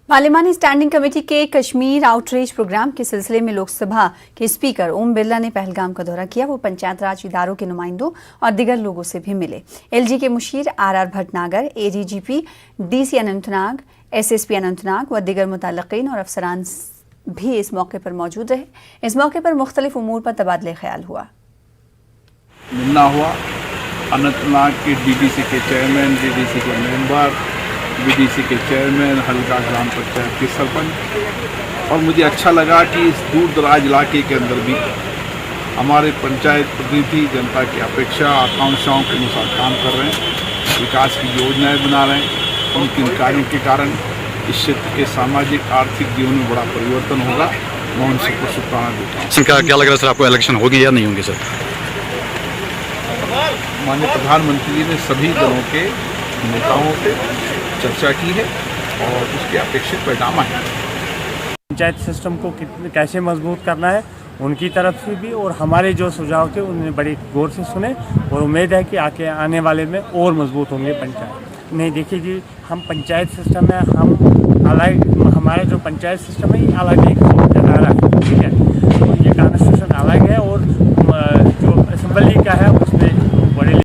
पार्लिमानी standing committee के Kashmir outreach programme के सिलसिले में लोकसभा के स्पीकर ओम बिरला ने पहलगाम का दौरा किया। वो पंचायत राज इदारों के नुमाइंदों और दिगर लोगों से भी मिले। एलजी के मुशीर R Bhatnagar, ADGP DC Anantnag, SSP Anantnag व दिगर मुतल्लिकीन और अफसरान भी इस मौके पर मौजूद रहे। इस मौके पर मुख्तलिफ उमूर पर तबादले ख्याल हुआ। मिलना हुआ अनंतनाग के डीडीसी के चेयरमैन, डीडीसी के मेंबर, बीडीसी के चेयरमैन, हल्का ग्राम पंचायत के सरपंच। और मुझे अच्छा लगा कि इस दूर दराज इलाके के अंदर भी हमारे पंचायत प्रतिनिधि जनता की अपेक्षा आकांक्षाओं के अनुसार काम कर रहे हैं, विकास की योजनाएं बना रहे हैं। उनके इन कार्यों के कारण इस क्षेत्र के सामाजिक आर्थिक जीवन में बड़ा परिवर्तन होगा। मैं उन सबको शुभकामनाएं देता हूँ। क्या लग रहा है सर, आपको इलेक्शन होगी या नहीं होंगे सर? माननीय प्रधानमंत्री ने सभी दलों के नेताओं से चर्चा की है और उसके अपेक्षित परिणाम आए। पंचायत सिस्टम को कैसे मजबूत करना है उनकी तरफ से भी, और हमारे जो सुझाव थे उन्होंने बड़ी गौर से सुने और उम्मीद है कि आने वाले में और मजबूत होंगे पंचायत। नहीं देखिए जी, हम पंचायत सिस्टम में हम अलग, हमारा जो पंचायत सिस्टम है ये अलग एक